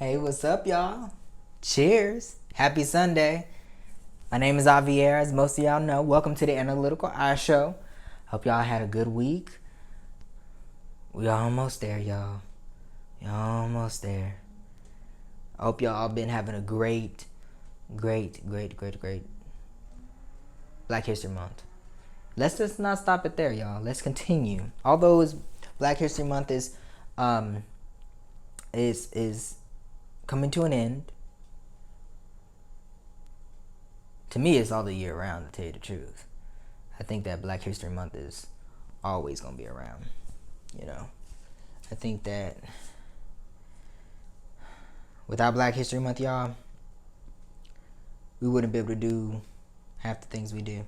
Hey, what's up, y'all? Cheers. Happy Sunday. My name is Javier, as most of y'all know. Welcome to the Analytical Eye Show. Hope y'all had a good week. We almost there, y'all. We almost there. I hope y'all been having a great Black History Month. Let's just not stop it there, y'all. Let's continue. Although Black History Month is coming to an end. To me, it's all the year round, to tell you the truth. I think that Black History Month is always going to be around. I think that without Black History Month, y'all, we wouldn't be able to do half the things we do.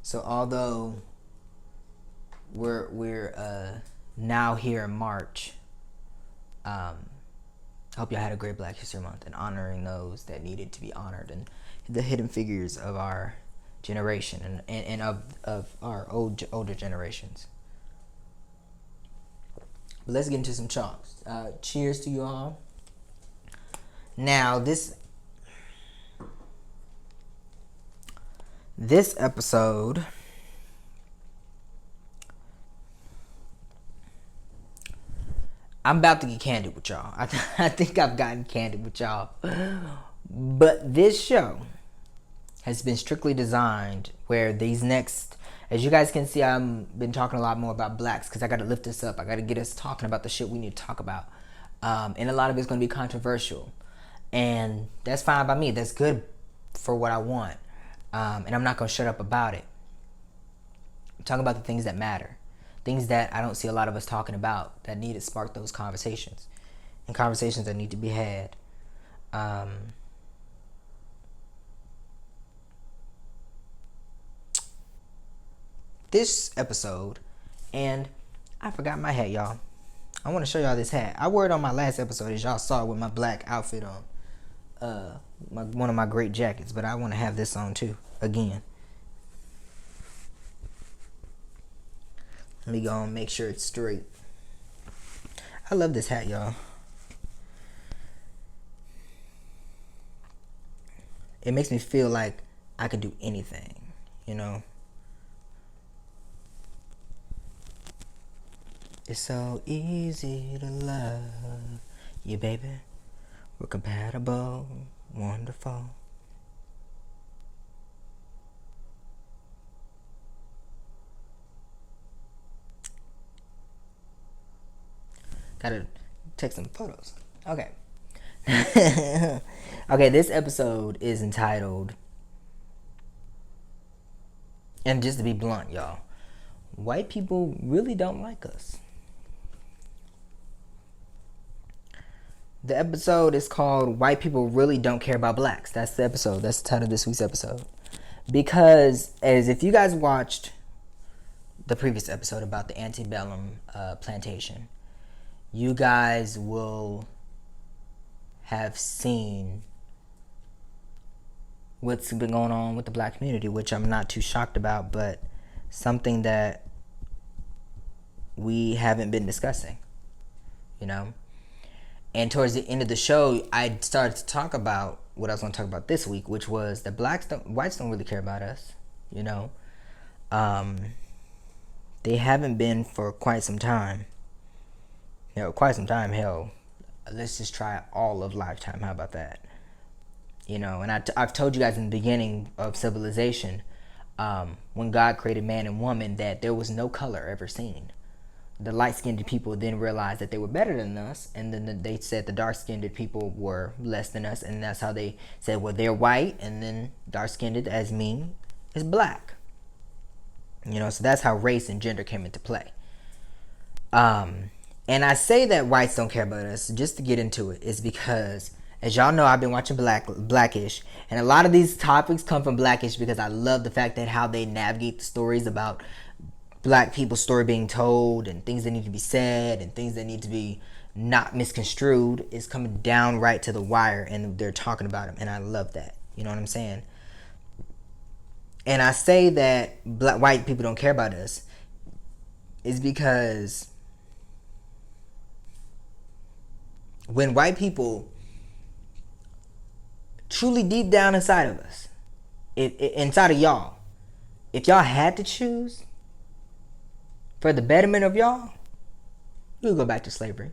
So although we're now here in March, I hope y'all had a great Black History Month and honoring those that needed to be honored and the hidden figures of our generation and of our older generations. But let's get into some chalks. Cheers to you all. Now this episode I'm about to get candid with y'all. I think I've gotten candid with y'all. But this show has been strictly designed where these next, as you guys can see, I've been talking a lot more about blacks because I got to lift this up. I got to get us talking about the shit we need to talk about. And a lot of it's going to be controversial. And that's fine by me. That's good for what I want. And I'm not going to shut up about it. I'm talking about the things that matter. Things that I don't see a lot of us talking about that need to spark those conversations. And conversations that need to be had. This episode, and I forgot my hat, y'all. I want to show y'all this hat. I wore it on my last episode, as y'all saw, with my black outfit on. One of my great jackets, but I want to have this on too, again. Let me go and make sure it's straight. I love this hat, y'all. It makes me feel like I can do anything, It's so easy to love you, baby. We're compatible, wonderful. Gotta take some photos. Okay. Okay, this episode is entitled, and just to be blunt, y'all, white people really don't like us. The episode is called White People Really Don't Care About Blacks. That's the episode. That's the title of this week's episode. Because, as if you guys watched the previous episode about the antebellum plantation, you guys will have seen what's been going on with the black community, which I'm not too shocked about, but something that we haven't been discussing, And towards the end of the show, I started to talk about what I was going to talk about this week, which was that whites don't really care about us, They haven't been for quite some time. Hell, let's just try all of lifetime. How about that? And I've told you guys in the beginning of civilization, when God created man and woman, that there was no color ever seen. The light-skinned people then realized that they were better than us, and then they said the dark-skinned people were less than us, and that's how they said, well, they're white, and then dark-skinned, as me, is black. So that's how race and gender came into play. And I say that whites don't care about us, just to get into it, is because, as y'all know, I've been watching Blackish, and a lot of these topics come from Blackish because I love the fact that how they navigate the stories about black people's story being told, and things that need to be said, and things that need to be not misconstrued is coming down right to the wire, and they're talking about them, and I love that. You know what I'm saying? And I say that white people don't care about us is because when white people truly deep down inside of us, inside of y'all, if y'all had to choose for the betterment of y'all, we'll go back to slavery.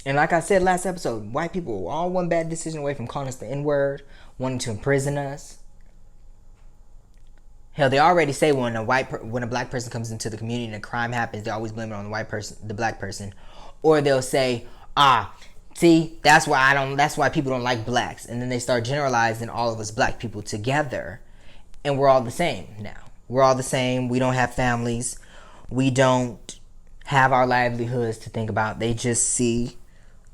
And like I said last episode, white people were all one bad decision away from calling us the N-word, wanting to imprison us. Hell, they already say when a black person comes into the community and a crime happens, they always blame it on the white person, the black person, or they'll say, see, that's why people don't like blacks, and then they start generalizing all of us black people together, and we're all the same now. We're all the same. We don't have families. We don't have our livelihoods to think about. They just see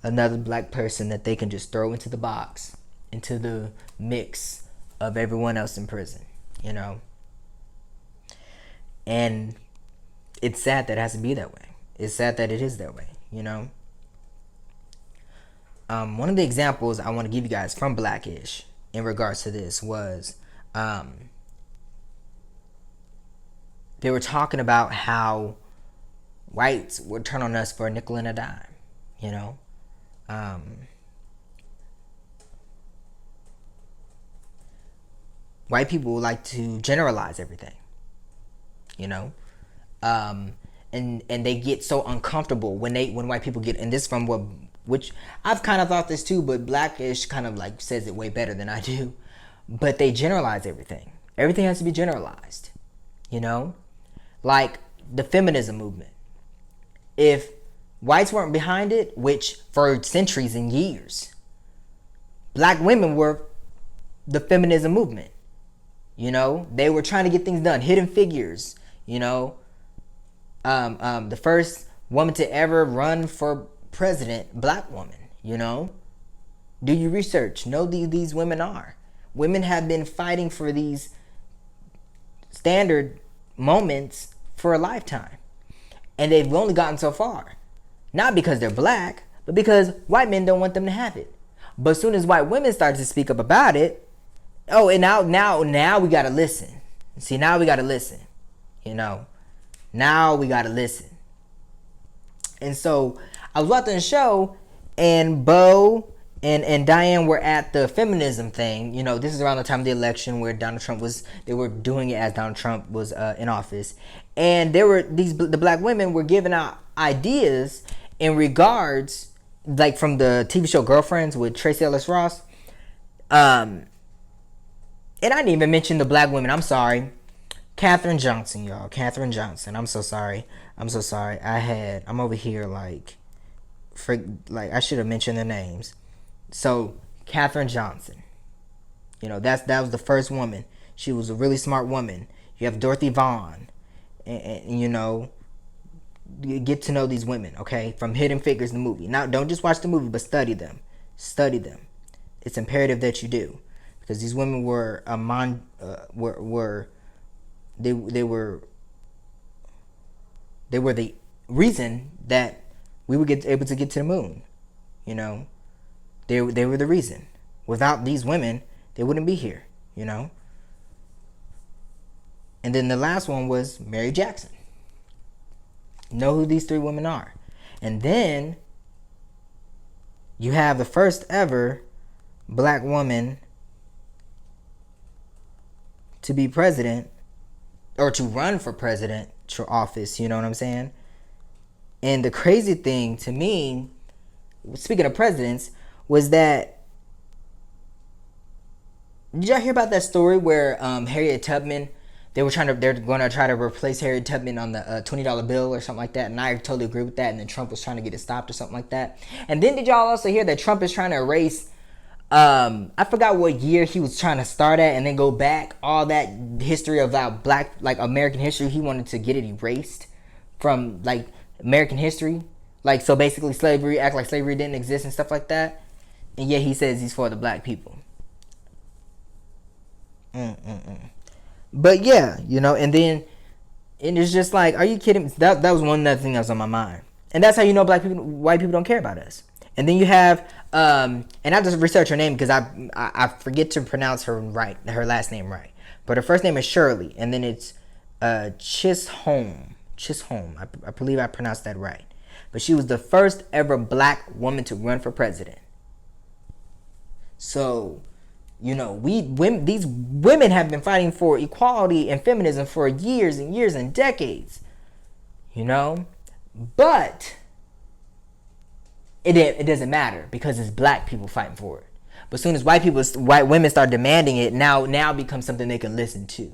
another black person that they can just throw into the box, into the mix of everyone else in prison, you know? And it's sad that it has to be that way. It's sad that it is that way, you know? One of the examples I want to give you guys from Blackish in regards to this was they were talking about how whites would turn on us for a nickel and a dime, you know? White people like to generalize everything, you know? And they get so uncomfortable when white people get, and this from which I've kind of thought this too, but Blackish kind of like says it way better than I do. But they generalize everything. Everything has to be generalized, you know? Like the feminism movement. If whites weren't behind it, which for centuries and years, black women were the feminism movement. You know, they were trying to get things done. Hidden Figures, you know, the first woman to ever run for president, black woman, you know. Do your research. Know who these women are. Women have been fighting for these standard moments for a lifetime. And they've only gotten so far. Not because they're black, but because white men don't want them to have it. But as soon as white women start to speak up about it, and now we gotta listen. See, now we gotta listen. You know, now we gotta listen. And so I was watching the show, and Bo and Diane were at the feminism thing. You know, this is around the time of the election where they were doing it as Donald Trump was in office. And the black women were giving out ideas in regards, like from the TV show Girlfriends with Tracee Ellis Ross. And I didn't even mention the black women. I'm sorry. Katherine Johnson, y'all. Katherine Johnson. I'm so sorry. I'm over here like I should have mentioned their names. So, Katherine Johnson. You know, that was the first woman. She was a really smart woman. You have Dorothy Vaughan. And you know, you get to know these women, okay? From Hidden Figures, the movie. Now, don't just watch the movie, but study them. Study them. It's imperative that you do. Because these women were they were the reason that we would able to get to the moon. You know, they were the reason. Without these women, they wouldn't be here. You know. And then the last one was Mary Jackson. Know who these three women are, and then you have the first ever black woman to be president, or to run for presidential office, you know what I'm saying? And the crazy thing to me, speaking of presidents, was that, did y'all hear about that story where Harriet Tubman, they're going to try to replace Harriet Tubman on the $20 bill or something like that, and I totally agree with that, and then Trump was trying to get it stopped or something like that. And then did y'all also hear that Trump is trying to erase, I forgot what year he was trying to start at, and then go back all that history of black, like American history. He wanted to get it erased from like American history, like, so basically slavery, act like slavery didn't exist and stuff like that. And yet he says he's for the black people. But yeah, you know, and it's just like, are you kidding? That was one other thing that was on my mind. And that's how you know white people don't care about us. And then you have, and I just researched her name because I forget to pronounce her last name right. But her first name is Shirley, and then it's Chisholm. I believe I pronounced that right. but she was the first ever black woman to run for president. So, you know, these women have been fighting for equality and feminism for years and years and decades. You know, but it doesn't matter because it's black people fighting for it. But as soon as white women start demanding it, now it becomes something they can listen to.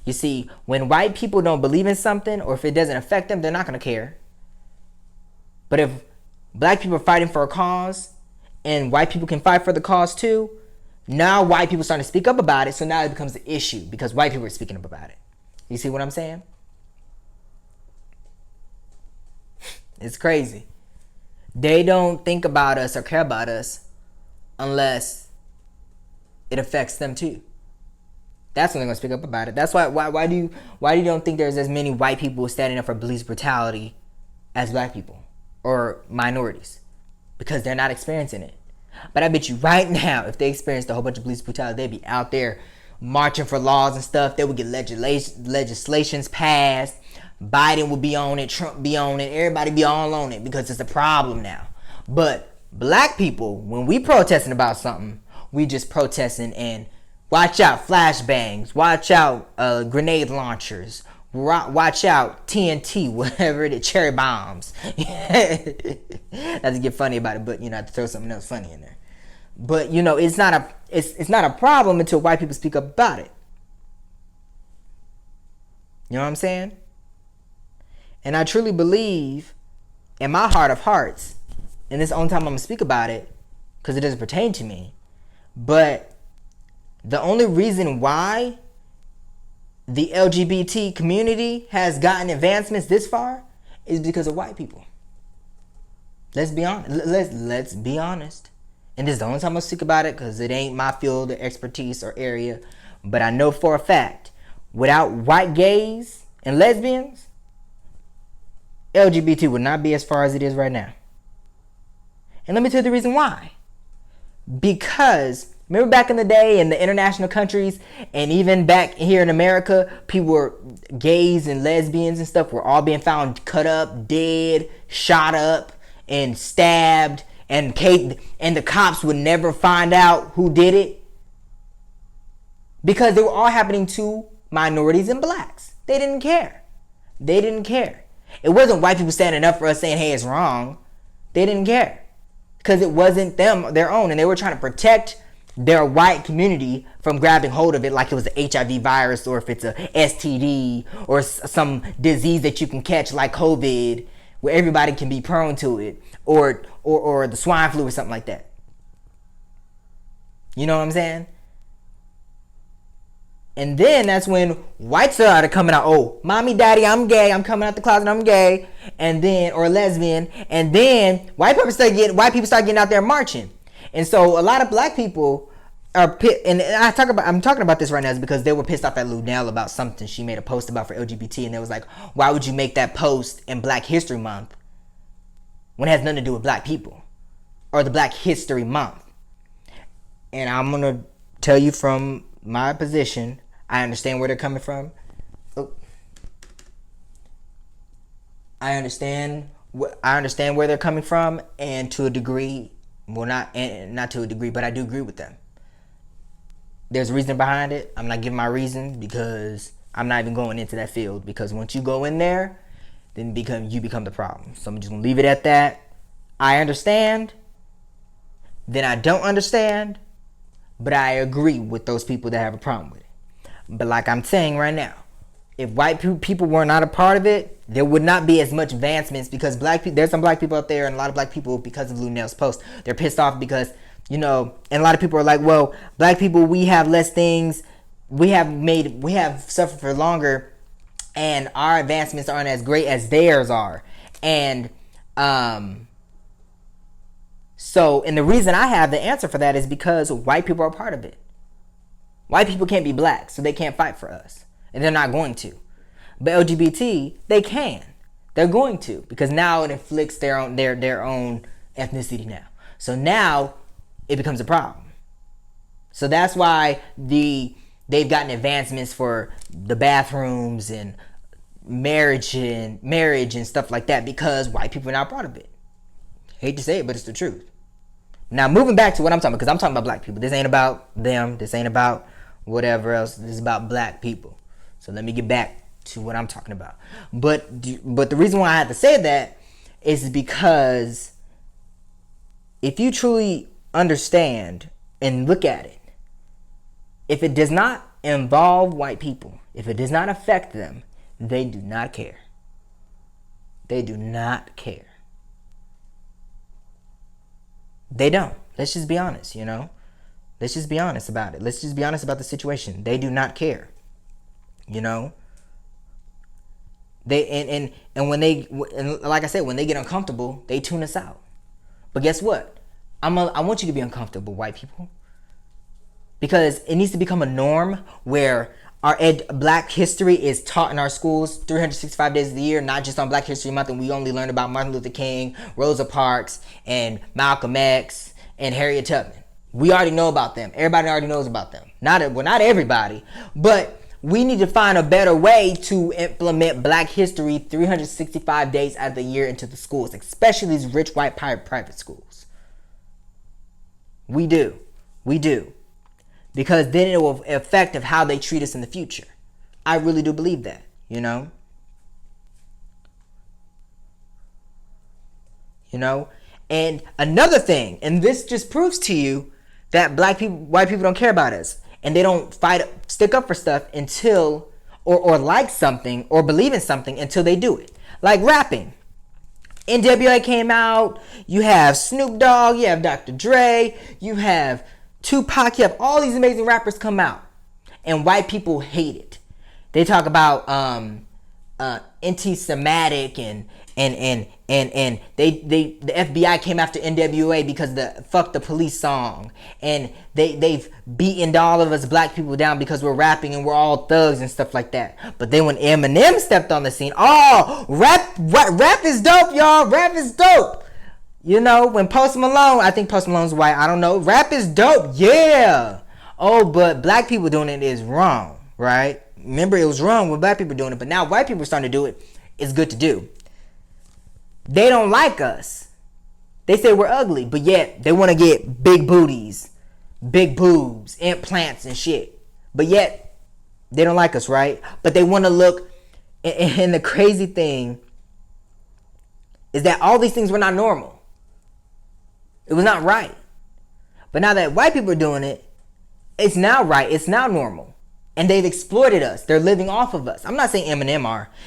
You see, when white people don't believe in something, or if it doesn't affect them, they're not going to care. But if black people are fighting for a cause, and white people can fight for the cause too, now white people starting to speak up about it, so now it becomes an issue because white people are speaking up about it. You see what I'm saying? It's crazy. They don't think about us or care about us unless it affects them too. That's when they're gonna speak up about it. That's why do you don't think there's as many white people standing up for police brutality as black people or minorities? Because they're not experiencing it. But I bet you right now, if they experienced a whole bunch of police brutality, they'd be out there marching for laws and stuff. They would get legislations passed. Biden will be on it, Trump be on it, everybody be all on it because it's a problem now. But black people, when we protesting about something, we just protesting and watch out flashbangs, watch out grenade launchers, watch out TNT, whatever it is, cherry bombs. Not to get funny about it, but you know, I have to throw something else funny in there. But you know, it's not a problem until white people speak up about it. You know what I'm saying? And I truly believe, in my heart of hearts, and this is the only time I'm gonna speak about it, because it doesn't pertain to me. But the only reason why the LGBT community has gotten advancements this far is because of white people. Let's be honest. Let's be honest. And this is the only time I'm gonna speak about it because it ain't my field of expertise or area. But I know for a fact, without white gays and lesbians, LGBT would not be as far as it is right now. And let me tell you the reason why. Because remember back in the day in the international countries and even back here in America, people were gays and lesbians and stuff were all being found cut up, dead, shot up, and stabbed, and the cops would never find out who did it because they were all happening to minorities and blacks. They didn't care. They didn't care. It wasn't white people standing up for us saying, hey, it's wrong. They didn't care because it wasn't their own, and they were trying to protect their white community from grabbing hold of it like it was an HIV virus, or if it's a STD or some disease that you can catch like COVID, where everybody can be prone to it, or the swine flu or something like that. You know what I'm saying? And then that's when whites started coming out, oh, mommy, daddy, I'm gay, I'm coming out the closet, I'm gay, and then, or lesbian, and then white people start getting out there marching. And so a lot of black people are and I'm talking about this right now is because they were pissed off at Lunel about something she made a post about for LGBT, and they was like, why would you make that post in Black History Month when it has nothing to do with black people or the Black History Month? And I'm gonna tell you from my position, I understand where they're coming from. I understand where they're coming from, and to a degree, well, not to a degree, but I do agree with them. There's a reason behind it. I'm not giving my reason because I'm not even going into that field, because once you go in there, then you become the problem. So I'm just gonna leave it at that. I understand, then I don't understand, but I agree with those people that have a problem with it. But like I'm saying right now, if white people were not a part of it, there would not be as much advancements, because there's some black people out there, and a lot of black people, because of Lunel's post, they're pissed off because, you know, and a lot of people are like, well, black people, we have less things, we have suffered for longer, and our advancements aren't as great as theirs are. And so, and the reason I have the answer for that is because white people are part of it. White people can't be black, so they can't fight for us. And they're not going to. But LGBT, they can. They're going to, because now it inflicts their own ethnicity now. So now it becomes a problem. So that's why they've gotten advancements for the bathrooms and marriage and stuff like that because white people are not proud of it. Hate to say it, but it's the truth. Now, moving back to what I'm talking about, because I'm talking about black people. This ain't about them. This ain't about whatever else. This is about black people. So let me get back to what I'm talking about. But the reason why I had to say that is because if you truly understand and look at it, if it does not involve white people, if it does not affect them, they do not care. They do not care. They don't. Let's just be honest, Let's just be honest about it. Let's just be honest about the situation. They do not care. They and when they, and like I said, when they get uncomfortable, they tune us out. But guess what? I want you to be uncomfortable, white people, because it needs to become a norm where Black history is taught in our schools 365 days of the year, not just on Black History Month, and we only learn about Martin Luther King, Rosa Parks, and Malcolm X, and Harriet Tubman. We already know about them. Everybody already knows about them. Not everybody, but we need to find a better way to implement Black history 365 days out of the year into the schools, especially these rich white private schools. We do. Because then it will affect of how they treat us in the future. I really do believe that, And another thing, and this just proves to you that white people don't care about us, and they don't stick up for stuff until, or like something, or believe in something until they do it. Like rapping. NWA came out, you have Snoop Dogg, you have Dr. Dre, you have Tupac, you have all these amazing rappers come out, and white people hate it. They talk about anti-Semitic and the FBI came after NWA because the "Fuck the Police" song, and they've beaten all of us black people down because we're rapping and we're all thugs and stuff like that. But then when Eminem stepped on the scene, rap is dope, y'all. Rap is dope. When Post Malone, I think Post Malone's white, I don't know. Rap is dope, yeah. Oh, but black people doing it is wrong, right? Remember, it was wrong when black people doing it, but now white people are starting to do it. It's good to do. They don't like us. They say we're ugly, but yet they want to get big booties, big boobs, implants and shit. But yet they don't like us, right? But they want to look, and the crazy thing is that all these things were not normal. It was not right. But now that white people are doing it, it's now right. It's now normal. And they've exploited us. They're living off of us. I'm not saying Eminem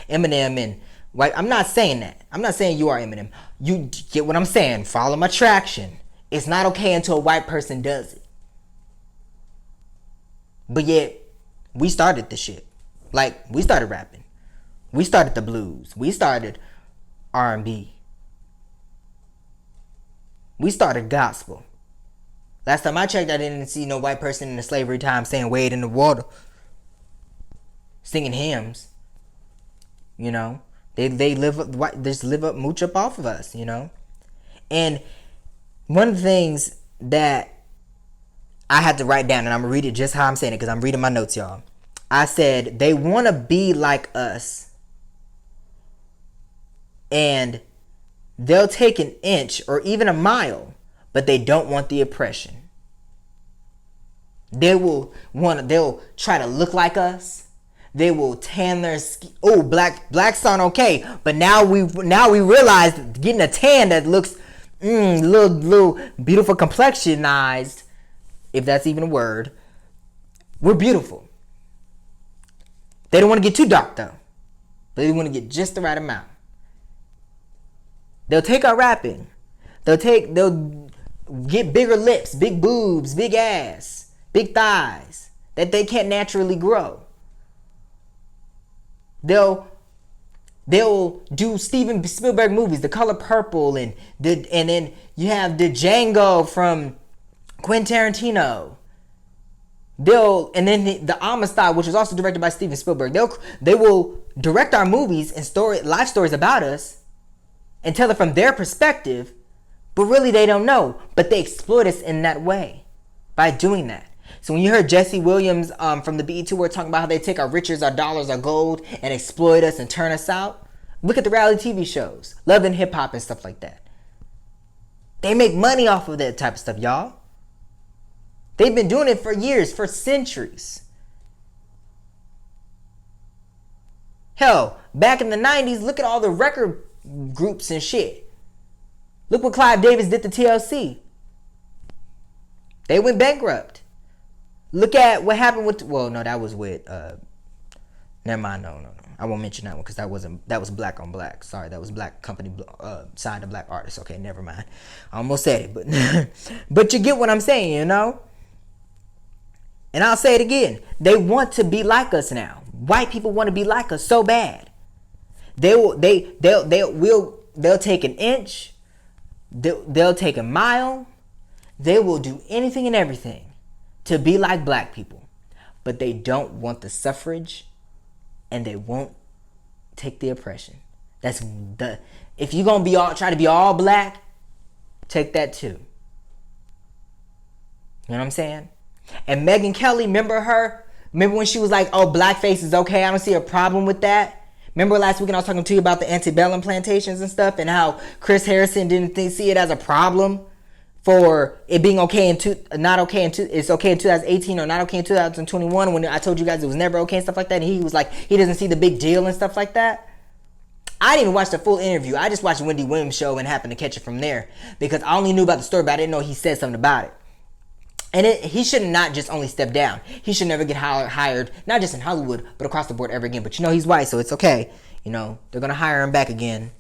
and white. I'm not saying that. I'm not saying you are Eminem. You get what I'm saying. Follow my traction. It's not okay until a white person does it. But yet, we started the shit. Like, we started rapping. We started the blues. We started R&B. We started gospel. Last time I checked, I didn't see no white person in the slavery time saying "wade in the water," singing hymns. They live up, mooch up off of us. And one of the things that I had to write down, and I'm gonna read it just how I'm saying it because I'm reading my notes, y'all. I said they want to be like us, and they'll take an inch or even a mile, but they don't want the oppression. They'll try to look like us. They will tan their skin. Oh, blacks aren't okay. But now we realize getting a tan that looks little beautiful complexionized, if that's even a word, we're beautiful. They don't want to get too dark though. They want to get just the right amount. They'll take our rapping. They'll get bigger lips, big boobs, big ass, big thighs that they can't naturally grow. They'll do Steven Spielberg movies, The Color Purple, and then you have the Django from Quentin Tarantino. And then the Amistad, which was also directed by Steven Spielberg. They will direct our movies and life stories about us and tell it from their perspective, but really they don't know. But they exploit us in that way by doing that. So when you heard Jesse Williams from the BET Award talking about how they take our riches, our dollars, our gold, and exploit us and turn us out, look at the reality TV shows, Love and Hip Hop and stuff like that. They make money off of that type of stuff, y'all. They've been doing it for years, for centuries. Hell, back in the 90s, look at all the record groups and shit. Look what Clive Davis did to TLC. They went bankrupt. Look at what happened with, well, no, that was with, never mind, no. I won't mention that one because that was Black on Black. Sorry, that was Black company signed to Black artists. Okay, never mind. I almost said it, but but you get what I'm saying, you know? And I'll say it again. They want to be like us now. White people want to be like us so bad. They'll take an inch. They'll take a mile. They will do anything and everything to be like black people. But they don't want the suffrage, and they won't take the oppression. If you're gonna try to be all black, take that too. You know what I'm saying? And Megyn Kelly, remember her? Remember when she was like, oh, blackface is okay, I don't see a problem with that? Remember last week I was talking to you about the antebellum plantations and stuff, and how Chris Harrison didn't see it as a problem for it being okay it's okay in 2018 or not okay in 2021, when I told you guys it was never okay and stuff like that, and he was like, he doesn't see the big deal and stuff like that. I didn't even watch the full interview. I just watched the Wendy Williams show and happened to catch it from there, because I only knew about the story, but I didn't know he said something about it. And he should not just only step down. He should never get hired, not just in Hollywood, but across the board ever again. But he's white, so it's okay. They're going to hire him back again.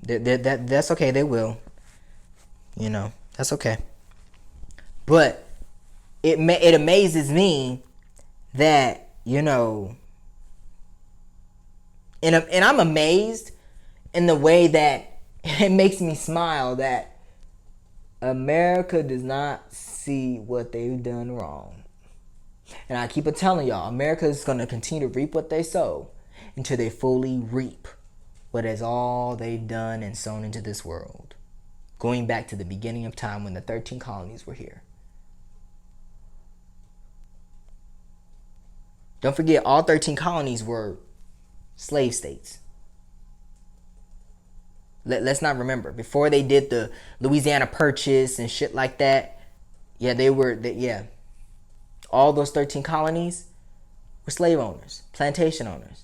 That's okay. They will. That's okay. But it amazes me that, and I'm amazed in the way that it makes me smile that America does not see what they've done wrong. And I keep telling y'all, America is going to continue to reap what they sow until they fully reap what is all they've done and sown into this world. Going back to the beginning of time when the 13 colonies were here. Don't forget, all 13 colonies were slave states. Let's not remember. Before they did the Louisiana Purchase and shit like that, all those 13 colonies were slave owners, plantation owners.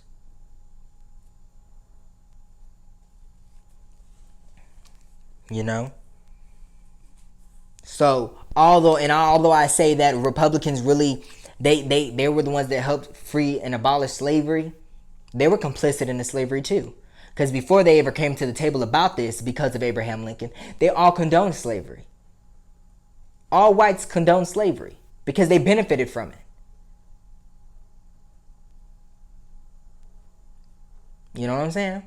So although I say that Republicans really they were the ones that helped free and abolish slavery, they were complicit in the slavery too. Because before they ever came to the table about this, because of Abraham Lincoln, they all condoned slavery. All whites condoned slavery because they benefited from it. You know what I'm saying?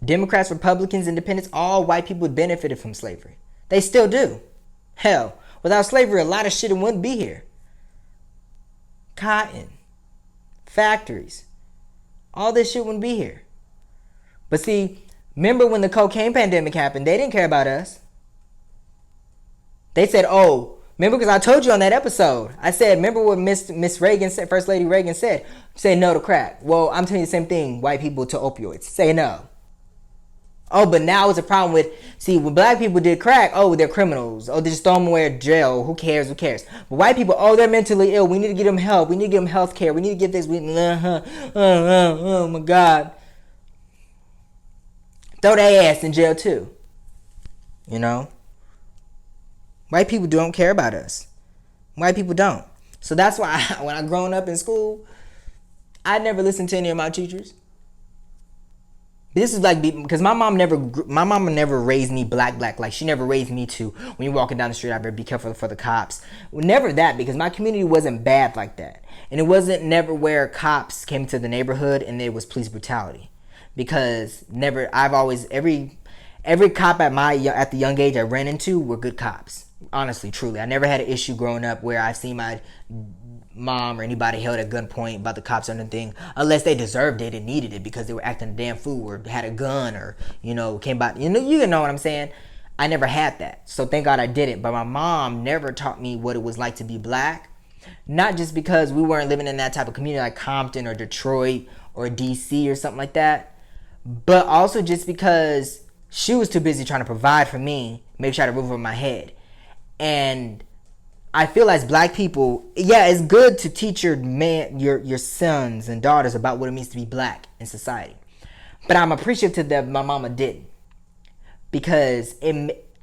Democrats, Republicans, Independents, all white people benefited from slavery. They still do. Hell, without slavery, a lot of shit wouldn't be here. Cotton, factories, all this shit wouldn't be here. But see, remember when the cocaine pandemic happened, they didn't care about us. They said, oh, remember, because I told you on that episode, I said, remember what Miss Reagan said, First Lady Reagan said? Say no to crack. Well, I'm telling you the same thing, white people to opioids. Say no. Oh, but now it's a problem with, when black people did crack, oh, they're criminals. Oh, they just throw them away in jail. Who cares? But white people, oh, they're mentally ill. We need to get them help. We need to give them health care. We need to get this. Oh, my God. Throw their ass in jail too. White people don't care about us. White people don't. So that's why when I grown up in school, I never listened to any of my teachers. This is like, because my mom never raised me black. Like, she never raised me to, when you're walking down the street, I better be careful for the cops. Never that, because my community wasn't bad like that. And it wasn't never where cops came to the neighborhood and there was police brutality. Because every cop at the young age I ran into were good cops. Honestly, truly. I never had an issue growing up where I've seen my mom or anybody held at gunpoint by the cops or anything, unless they deserved it and needed it because they were acting a damn fool or had a gun or, came by. You know what I'm saying? I never had that. So thank God I didn't. But my mom never taught me what it was like to be black. Not just because we weren't living in that type of community like Compton or Detroit or DC or something like that, but also just because she was too busy trying to provide for me, make sure I had a roof over my head. And I feel as black people, yeah, it's good to teach your sons and daughters about what it means to be black in society. But I'm appreciative that my mama didn't, because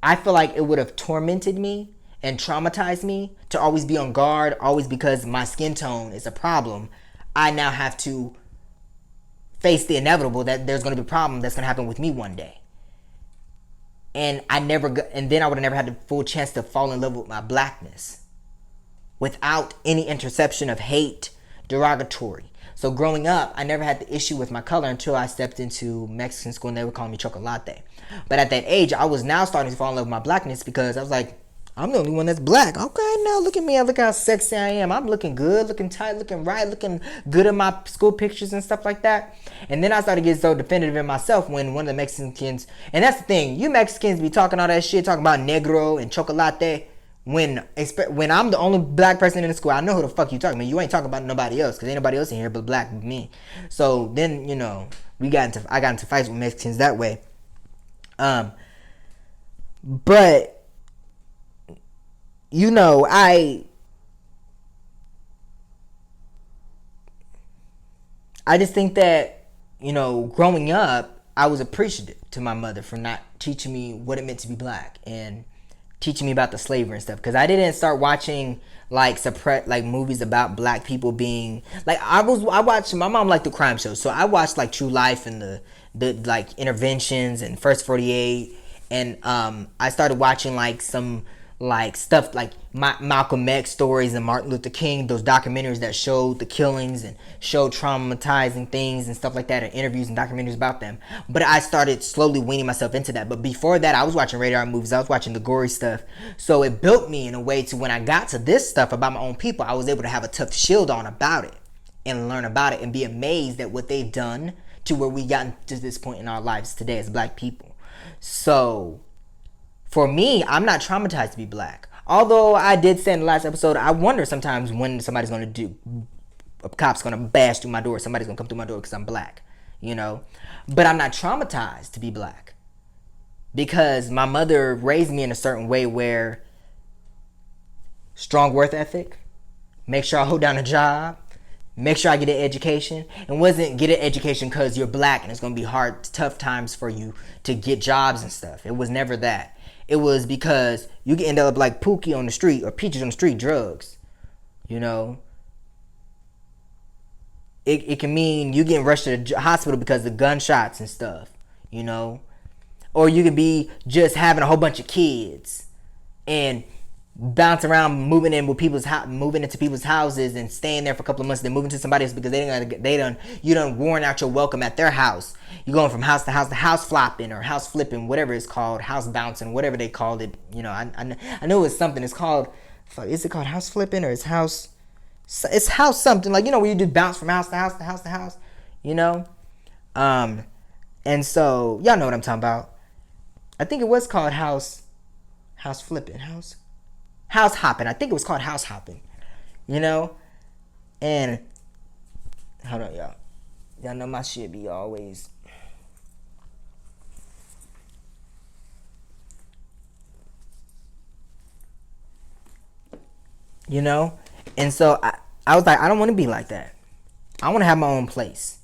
I feel like it would have tormented me and traumatized me to always be on guard, always because my skin tone is a problem. I now have to face the inevitable that there's going to be a problem that's going to happen with me one day. And then I would have never had the full chance to fall in love with my blackness without any interception of hate, derogatory. So growing up, I never had the issue with my color until I stepped into Mexican school and they were calling me chocolate. But at that age, I was now starting to fall in love with my blackness because I was like, I'm the only one that's black. Okay, now look at me. Look how sexy I am. I'm looking good, looking tight, looking right, looking good in my school pictures and stuff like that. And then I started getting so definitive in myself when one of the Mexicans, and that's the thing, you Mexicans be talking all that shit, talking about negro and chocolate. When I'm the only black person in the school, I know who the fuck you talking about. You ain't talking about nobody else, because ain't nobody else in here but black with me. So then, I got into fights with Mexicans that way. But I just think that, growing up, I was appreciative to my mother for not teaching me what it meant to be black and teaching me about the slavery and stuff. Because I didn't start watching movies about black people being like, I watched, my mom liked the crime shows, so I watched like True Life and the like Interventions and First 48, and I started watching like some like stuff like Malcolm X stories and Martin Luther King, those documentaries that showed the killings and showed traumatizing things and stuff like that, and interviews and documentaries about them. But I started slowly weaning myself into that. But before that, I was watching radar movies, I was watching the gory stuff. So it built me in a way to when I got to this stuff about my own people, I was able to have a tough shield on about it and learn about it and be amazed at what they've done to where we gotten to this point in our lives today as black people. So for me, I'm not traumatized to be black. Although I did say in the last episode, I wonder sometimes when somebody's going to a cop's going to bash through my door, somebody's going to come through my door because I'm black, But I'm not traumatized to be black because my mother raised me in a certain way where strong work ethic, make sure I hold down a job, make sure I get an education. And wasn't get an education because you're black and it's going to be hard, tough times for you to get jobs and stuff. It was never that. It was because you can end up like Pookie on the street or Peaches on the street, drugs. It can mean you getting rushed to the hospital because of gunshots and stuff, Or you could be just having a whole bunch of kids and bounce around, moving into people's houses and staying there for a couple of months, then moving to somebody else because you done worn out your welcome at their house. You're going from house to house flopping or house flipping, whatever it's called, house bouncing, whatever they called it. I know it's something. It's called, is it called house flipping or it's house something, like, where you just bounce from house to house to house to house, and so y'all know what I'm talking about. I think it was called house flipping, house hopping. I think it was called house hopping, and hold on, y'all know my shit be always and so I was like, I don't want to be like that. I want to have my own place.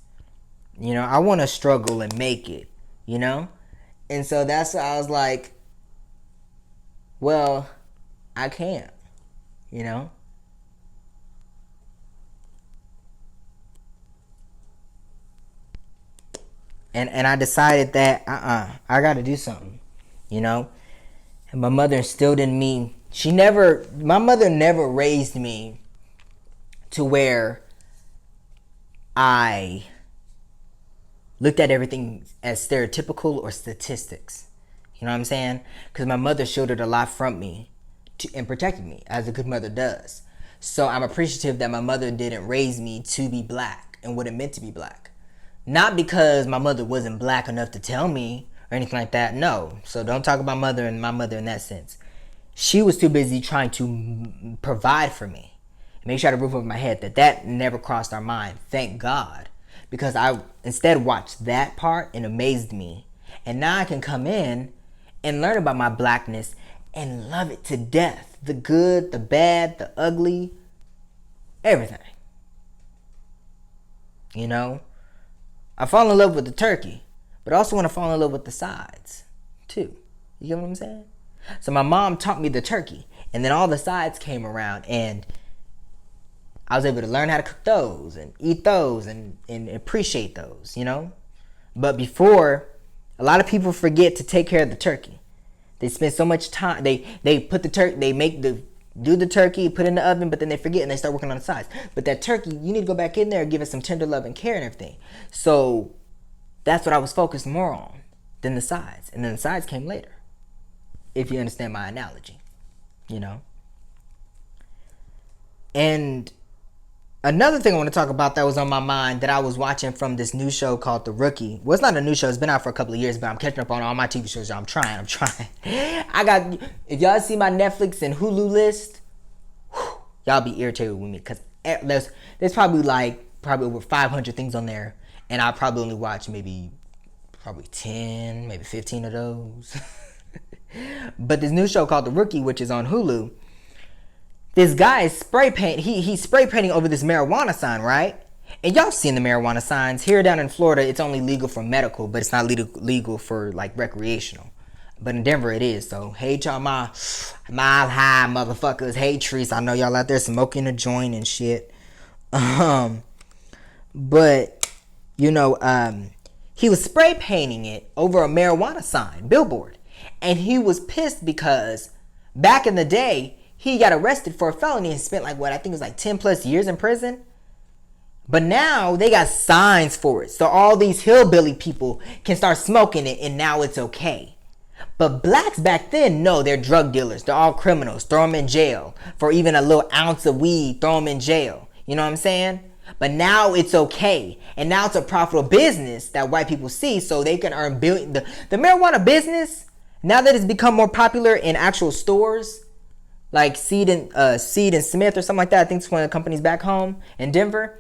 I want to struggle and make it, and so that's why I was like, well, I can't, and I decided that I got to do something, and my mother instilled in me. My mother never raised me to where I looked at everything as stereotypical or statistics. You know what I'm saying? Because my mother shielded a lot from me and protected me, as a good mother does. So I'm appreciative that my mother didn't raise me to be black and what it meant to be black. Not because my mother wasn't black enough to tell me or anything like that. No. So don't talk about mother and my mother in that sense. She was too busy trying to provide for me, make sure I had a roof over my head. That never crossed our mind. Thank God, because I instead watched that part and amazed me, and now I can come in and learn about my blackness and love it to death. The good, the bad, the ugly, everything. You know, I fall in love with the turkey, but I also want to fall in love with the sides too. You get what I'm saying? So my mom taught me the turkey, and then all the sides came around, and I was able to learn how to cook those and eat those and appreciate those, you know? But before, a lot of people forget to take care of the turkey. They spend so much time, they put the turkey, do the turkey, put it in the oven, but then they forget and they start working on the sides. But that turkey, you need to go back in there and give it some tender love and care and everything. So that's what I was focused more on than the sides. And then the sides came later, if you understand my analogy, you know? And another thing I want to talk about that was on my mind that I was watching from this new show called The Rookie. Well, it's not a new show. It's been out for a couple of years, but I'm catching up on all my TV shows. I'm trying. If y'all see my Netflix and Hulu list, y'all be irritated with me because there's probably over 500 things on there, and I probably only watch probably 10, maybe 15 of those. But this new show called The Rookie, which is on Hulu, this guy is he's spray painting over this marijuana sign, right? And y'all seen the marijuana signs. Here down in Florida, it's only legal for medical, but it's not legal for like recreational. But in Denver it is. So hey y'all, my mile high motherfuckers. Hey Trees, I know y'all out there smoking a joint and shit. But you know, he was spray painting it over a marijuana sign, billboard. And he was pissed because back in the day, he got arrested for a felony and spent I think it was 10 plus years in prison. But now they got signs for it. So all these hillbilly people can start smoking it and now it's okay. But blacks back then, no, they're drug dealers. They're all criminals. Throw them in jail. For even a little ounce of weed, throw them in jail. You know what I'm saying? But now it's okay. And now it's a profitable business that white people see so they can earn billions. The marijuana business, now that it's become more popular in actual stores, like Seed and Smith or something like that. I think it's one of the companies back home in Denver.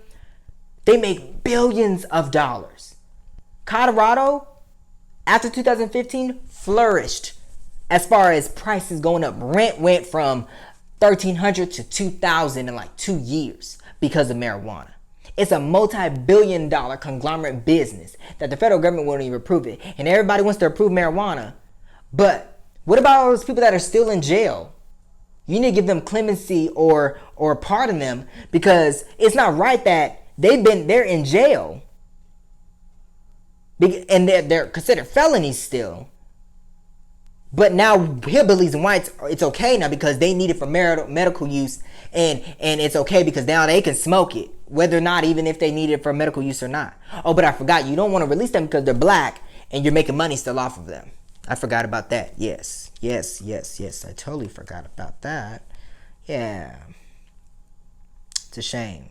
They make billions of dollars. Colorado, after 2015, flourished as far as prices going up. Rent went from $1,300 to $2,000 in 2 years because of marijuana. It's a multi-billion-dollar conglomerate business that the federal government won't even approve it. And everybody wants to approve marijuana. But what about all those people that are still in jail? You need to give them clemency or pardon them, because it's not right that they're in jail and they're considered felonies still. But now hillbillies and whites, it's okay now because they need it for medical use, and it's okay because now they can smoke it, whether or not, even if they need it for medical use or not. Oh, but I forgot, you don't want to release them because they're black and you're making money still off of them. I forgot about that. Yes. I totally forgot about that. Yeah. It's a shame.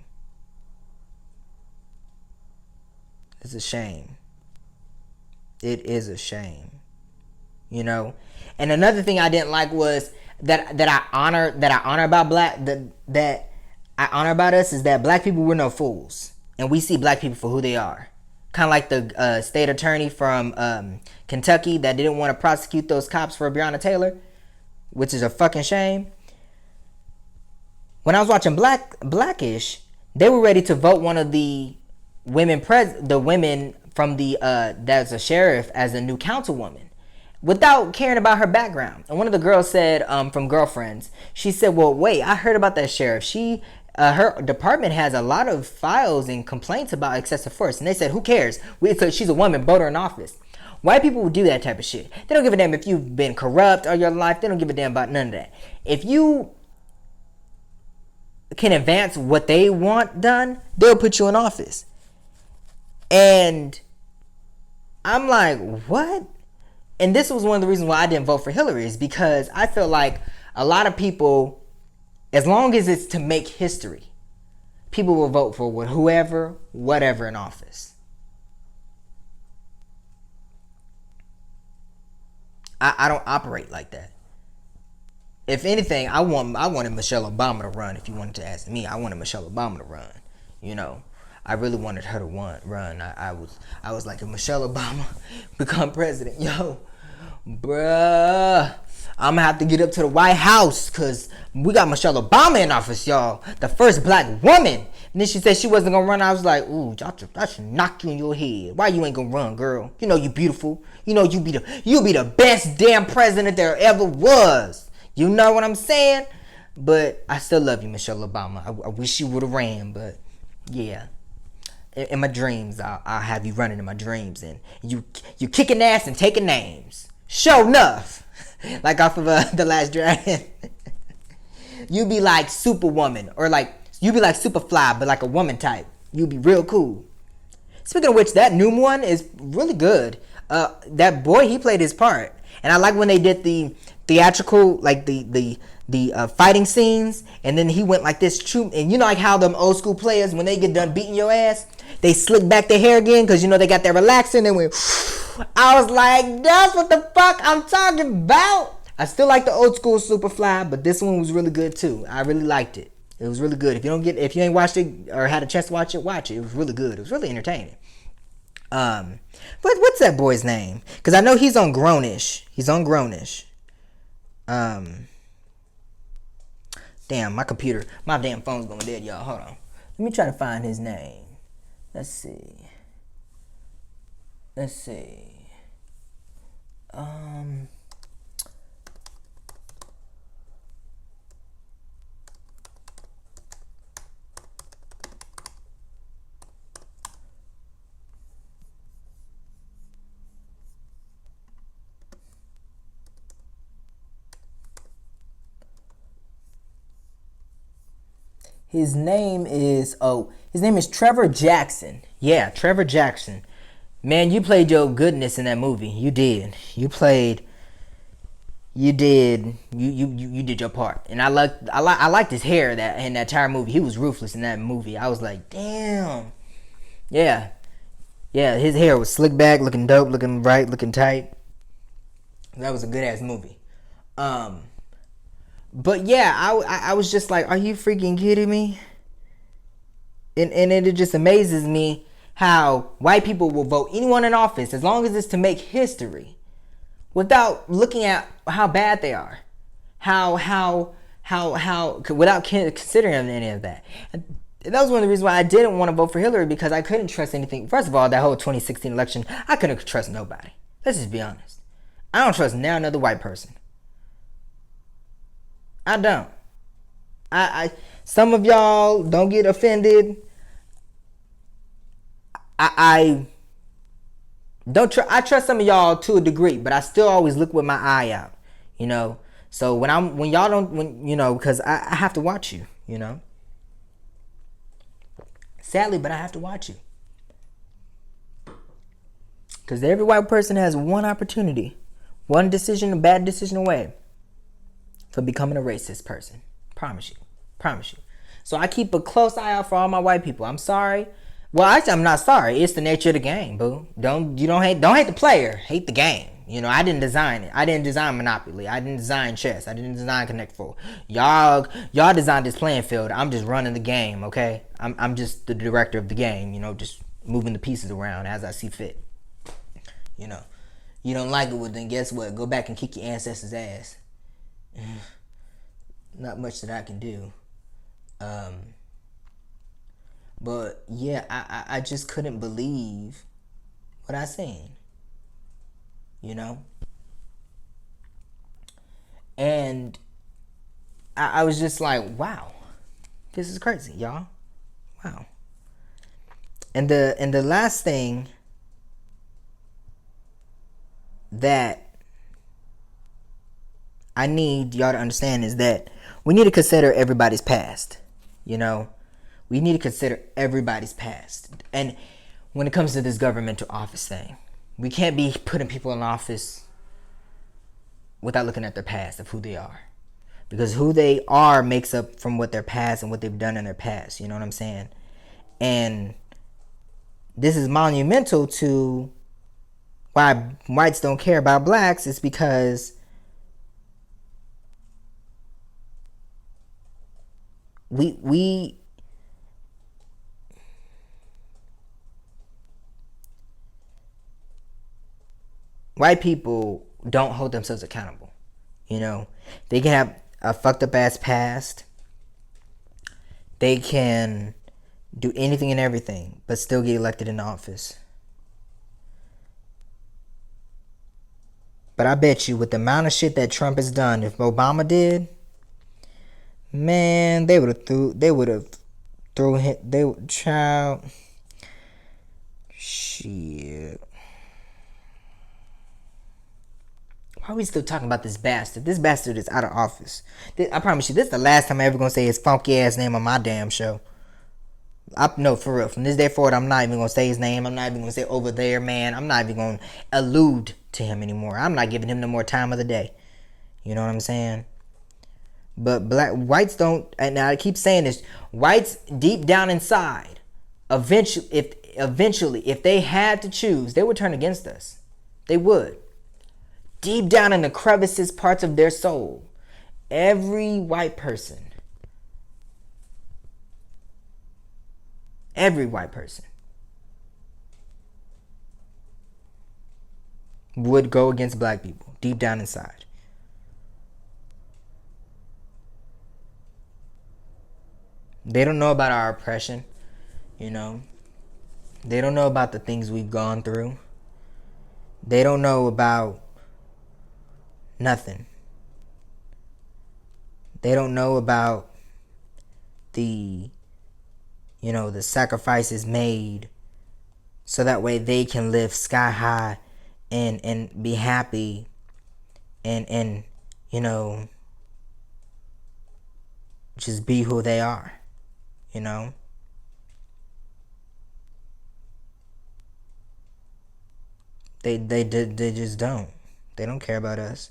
It's a shame. It is a shame. You know? And another thing I didn't like was that I honor about that I honor about us is that black people, we're no fools. And we see black people for who they are. Kind of like the state attorney from Kentucky that didn't want to prosecute those cops for Breonna Taylor, which is a fucking shame. When I was watching Blackish, they were ready to vote one of the women from that's a sheriff as a new councilwoman, without caring about her background. And one of the girls said, from Girlfriends, she said, well, wait, I heard about that sheriff. Her department has a lot of files and complaints about excessive force. And they said, who cares? She's a woman, vote her in office. White people will do that type of shit. They don't give a damn if you've been corrupt all your life. They don't give a damn about none of that. If you can advance what they want done, they'll put you in office. And I'm like, what? And this was one of the reasons why I didn't vote for Hillary, is because I feel like a lot of people, as long as it's to make history, people will vote for whatever in office. I don't operate like that. If anything, I wanted Michelle Obama to run. If you wanted to ask me, I wanted Michelle Obama to run. You know, I really wanted her to run. I was like, if Michelle Obama become president, yo, bruh, I'm gonna have to get up to the White House because we got Michelle Obama in office, y'all. The first black woman. And then she said she wasn't gonna run. I was like, ooh, I should knock you in your head. Why you ain't gonna run, girl? You know you beautiful. You know you be the best damn president there ever was. You know what I'm saying? But I still love you, Michelle Obama. I wish you would have ran, but yeah. In my dreams, I'll have you running in my dreams, and you kicking ass and taking names. Sure enough, like off of The Last Dragon, you be like Superwoman, or like you be like Superfly, but like a woman type. You be real cool. Speaking of which, that new one is really good. That boy, he played his part, and I like when they did the theatrical, like the fighting scenes, and then he went like this troop, and you know like how them old school players, when they get done beating your ass, they slick back their hair again because you know they got their relaxing and went. I was like, that's what the fuck I'm talking about. I still like the old school Superfly, but this one was really good too. I really liked it. It was really good. If you ain't watched it or had a chance to watch it, watch it. It was really good. It was really entertaining. But what's that boy's name? Because I know he's on Grownish. Damn, my damn phone's going dead, y'all. Hold on. Let me try to find his name. Let's see. His name is Trevor Jackson. Yeah, Trevor Jackson. Man, you played your goodness in that movie. You did. You did your part. And I liked his hair in that entire movie. He was ruthless in that movie. I was like, damn. Yeah. Yeah, his hair was slicked back, looking dope, looking right, looking tight. That was a good ass movie. But yeah, I was just like, are you freaking kidding me? And it just amazes me how white people will vote anyone in office as long as it's to make history without looking at how bad they are. How without considering any of that. And that was one of the reasons why I didn't want to vote for Hillary, because I couldn't trust anything. First of all, that whole 2016 election, I couldn't trust nobody. Let's just be honest. I don't trust now another white person. I don't. I some of y'all don't get offended. I don't I trust some of y'all to a degree, but I still always look with my eye out, you know. So when y'all don't, because I have to watch you, you know. Sadly, but I have to watch you. Because every white person has one opportunity, one decision, a bad decision away for becoming a racist person. Promise you. So I keep a close eye out for all my white people. I'm sorry. Well, actually, I'm not sorry. It's the nature of the game, boo. Don't hate the player. Hate the game. You know, I didn't design it. I didn't design Monopoly. I didn't design chess. I didn't design Connect Four. Y'all designed this playing field. I'm just running the game, okay? I'm just the director of the game, just moving the pieces around as I see fit. You know. You don't like it, well then guess what? Go back and kick your ancestors' ass. Not much that I can do. But yeah, I just couldn't believe what I seen. You know? And I was just like, wow. This is crazy, y'all. Wow. And the last thing that I need y'all to understand is that we need to consider everybody's past. You know? We need to consider everybody's past. And when it comes to this governmental office thing, we can't be putting people in office without looking at their past of who they are. Because who they are makes up from what their past and what they've done in their past. You know what I'm saying? And this is monumental to why whites don't care about blacks is because we white people don't hold themselves accountable. You know, they can have a fucked up ass past. They can do anything and everything, but still get elected in office. But I bet you, with the amount of shit that Trump has done, if Obama did, man, they would have threw him. They would, child, shit. Why are we still talking about this bastard? This bastard is out of office. I promise you, this is the last time I'm ever gonna say his funky ass name on my damn show. No, for real. From this day forward, I'm not even gonna say his name. I'm not even gonna say over there, man. I'm not even gonna allude to him anymore. I'm not giving him no more time of the day. You know what I'm saying? But whites don't, and I keep saying this, whites deep down inside, eventually, if they had to choose, they would turn against us. They would. Deep down in the crevices, parts of their soul, every white person would go against black people deep down inside. They don't know about our oppression, you know. They don't know about the things we've gone through. They don't know about nothing. They don't know about the sacrifices made so that way they can live sky high and be happy and just be who they are, you know. They just don't. They don't care about us.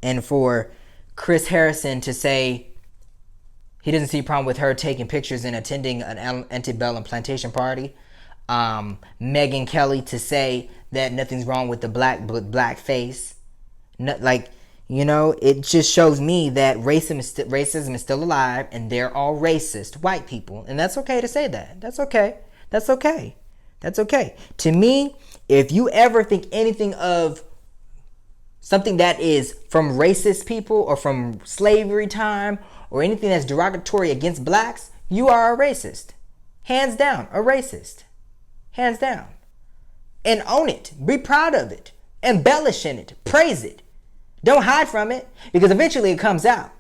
And for Chris Harrison to say he doesn't see a problem with her taking pictures and attending an antebellum plantation party. Megyn Kelly to say that nothing's wrong with the black face. It just shows me that racism is still alive, and they're all racist white people. And that's okay to say that. That's okay. That's okay. That's okay. To me, if you ever think anything of something that is from racist people or from slavery time or anything that's derogatory against blacks, you are a racist. Hands down, a racist. Hands down. And own it. Be proud of it. Embellish in it. Praise it. Don't hide from it, because eventually it comes out.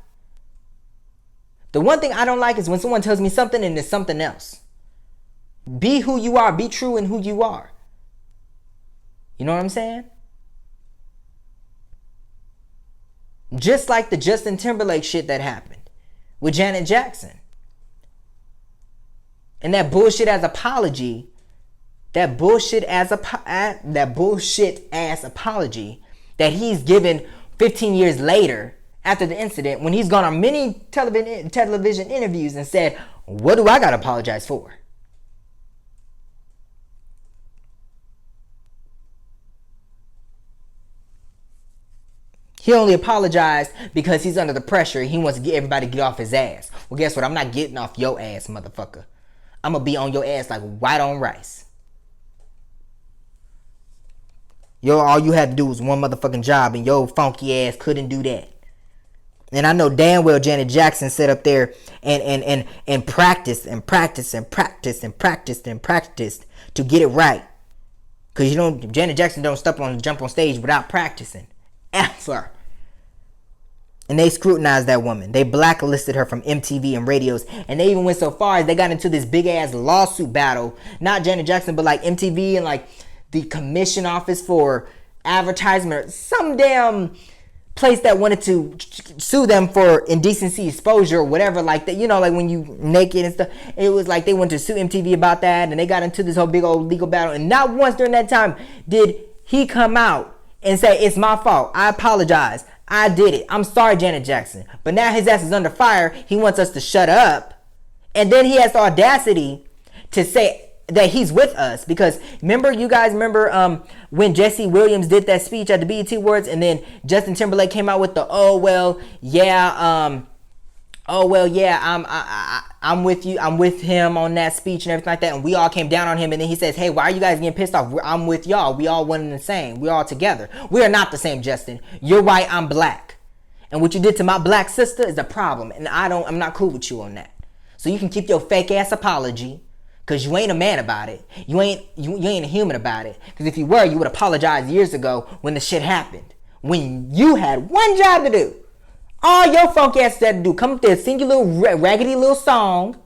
The one thing I don't like is when someone tells me something and it's something else. Be who you are. Be true in who you are. You know what I'm saying? Just like the Justin Timberlake shit that happened with Janet Jackson. And that bullshit ass apology that he's given 15 years later after the incident, when he's gone on many television interviews and said, what do I got to apologize for? He only apologized because he's under the pressure. He wants to get everybody to get off his ass. Well, guess what? I'm not getting off your ass, motherfucker. I'm going to be on your ass like white on rice. All you had to do was one motherfucking job, and your funky ass couldn't do that. And I know damn well Janet Jackson sat up there and practiced and practiced and practiced and practiced and practiced to get it right. Because Janet Jackson don't jump on stage without practicing. Ever. And they scrutinized that woman. They blacklisted her from MTV and radios. And they even went so far as they got into this big ass lawsuit battle. Not Janet Jackson, but like MTV and like the commission office for advertisement, or some damn place that wanted to sue them for indecency exposure or whatever like that. Like when you naked and stuff. It was like they wanted to sue MTV about that, and they got into this whole big old legal battle. And not once during that time did he come out and say, it's my fault. I apologize. I did it. I'm sorry, Janet Jackson. But now his ass is under fire. He wants us to shut up. And then he has the audacity to say that he's with us, because you guys remember when Jesse Williams did that speech at the BET Awards, and then Justin Timberlake came out with the I'm with you, I'm with him on that speech and everything like that, and we all came down on him, and then he says, hey, why are you guys getting pissed off? I'm with y'all, we all one and the same, we all together. We are not the same, Justin. You're white, I'm black, and what you did to my black sister is a problem, and I'm not cool with you on that. So you can keep your fake ass apology, because you ain't a man about it. You ain't a human about it. Because if you were, you would apologize years ago when the shit happened. When you had one job to do. All your funk ass had to do. Come up there, sing your little raggedy little song.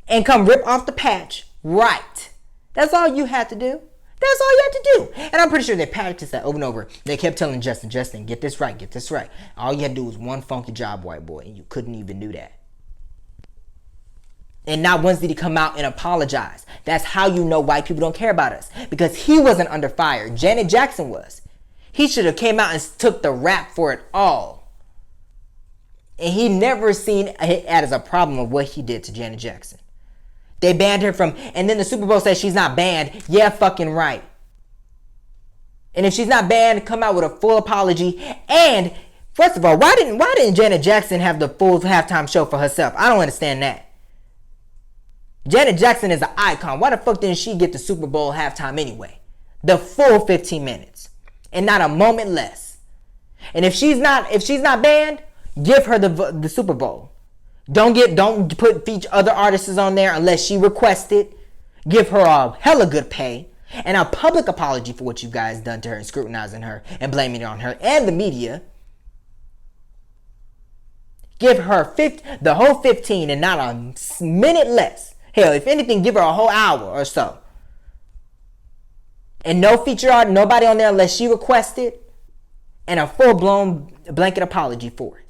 And come rip off the patch. Right. That's all you had to do. That's all you had to do. And I'm pretty sure they practiced that over and over. They kept telling Justin, get this right, get this right. All you had to do was one funky job, white boy. And you couldn't even do that. And not once did he come out and apologize. That's how you know white people don't care about us. Because he wasn't under fire. Janet Jackson was. He should have came out and took the rap for it all. And he never seen it as a problem of what he did to Janet Jackson. They banned her from, and then the Super Bowl says she's not banned. Yeah, fucking right. And if she's not banned, come out with a full apology. And first of all, why didn't Janet Jackson have the full halftime show for herself? I don't understand that. Janet Jackson is an icon. Why the fuck didn't she get the Super Bowl halftime anyway? The full 15 minutes. And not a moment less. And if she's not banned, give her the Super Bowl. Don't put feature other artists on there unless she requests it. Give her a hella good pay. And a public apology for what you guys done to her and scrutinizing her and blaming it on her and the media. Give her the whole 15 and not a minute less. Hell, if anything, give her a whole hour or so. And no feature art, nobody on there unless she requested. And a full-blown blanket apology for it.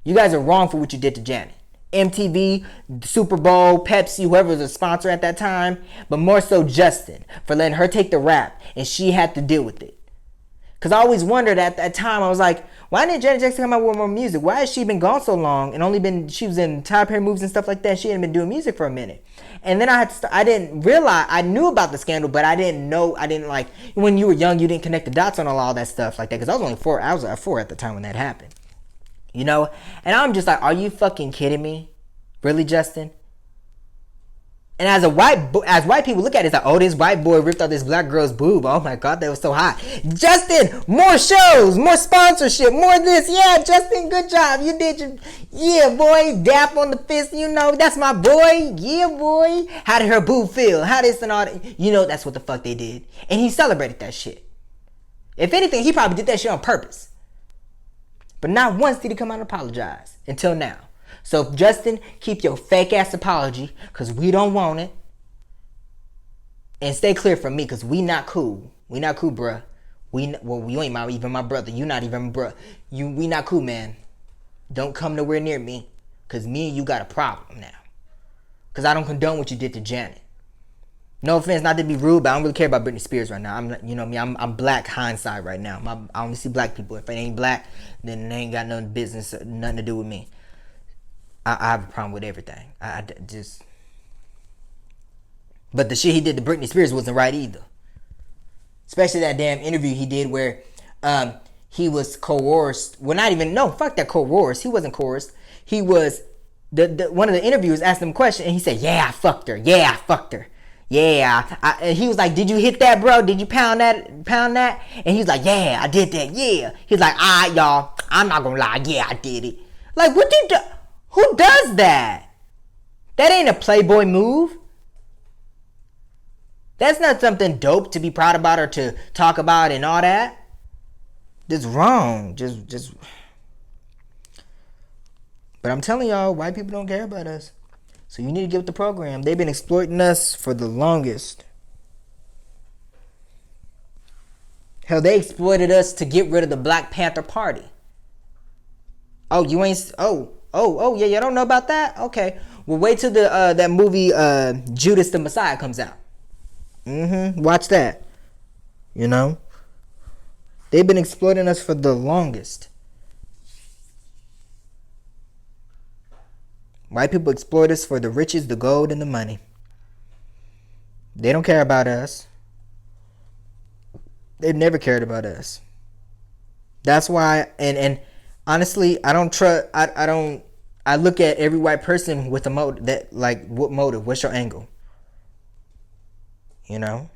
You guys are wrong for what you did to Janet. MTV, Super Bowl, Pepsi, whoever was a sponsor at that time. But more so Justin, for letting her take the rap. And she had to deal with it. Because I always wondered at that time, I was like, why didn't Janet Jackson come out with more music? Why has she been gone so long and she was in Tyler Perry movies and stuff like that. She hadn't been doing music for a minute. And then I didn't realize, I knew about the scandal, but I didn't like, when you were young, you didn't connect the dots on all that stuff like that. Because I was only 4, I was 4 at the time when that happened. You know? And I'm just like, are you fucking kidding me? Really, Justin? And as white people look at it, it's like, oh, this white boy ripped out this black girl's boob. Oh my God, that was so hot. Justin, more shows, more sponsorship, more this. Yeah, Justin, good job. You did your, yeah, boy, dap on the fist. You know, that's my boy. Yeah, boy. How did her boob feel? How this and all that? You know, that's what the fuck they did. And he celebrated that shit. If anything, he probably did that shit on purpose. But not once did he come out and apologize until now. So, Justin, keep your fake ass apology, because we don't want it. And stay clear from me, because we not cool. We not cool, bruh. You ain't even my brother. You not even my bruh. We not cool, man. Don't come nowhere near me, because me and you got a problem now. Because I don't condone what you did to Janet. No offense, not to be rude, but I don't really care about Britney Spears right now. I'm black hindsight right now. I only see black people. If it ain't black, then they ain't got no business, nothing to do with me. I have a problem with everything. I just... But the shit he did to Britney Spears wasn't right either. Especially that damn interview he did where he was coerced. Well, not even... No, fuck that coerced. He wasn't coerced. He was... one of the interviewers asked him a question and he said, yeah, I fucked her. Yeah, I fucked her. Yeah. And he was like, did you hit that, bro? Did you pound that? And he was like, yeah, I did that. Yeah. He's like, all right, y'all. I'm not gonna lie. Yeah, I did it. Like, what you do? Who does that? That ain't a Playboy move. That's not something dope to be proud about or to talk about and all that. That's wrong. Just. But I'm telling y'all, white people don't care about us. So you need to get with the program. They've been exploiting us for the longest. Hell, they exploited us to get rid of the Black Panther Party. Oh, you ain't... Oh, yeah, you don't know about that? Okay. Well, wait till that movie Judas the Messiah comes out. Watch that. You know? They've been exploiting us for the longest. White people exploit us for the riches, the gold, and the money. They don't care about us. They've never cared about us. That's why, and honestly, I don't trust. I don't. I look at every white person with a motive. That, like, what motive? What's your angle? You know.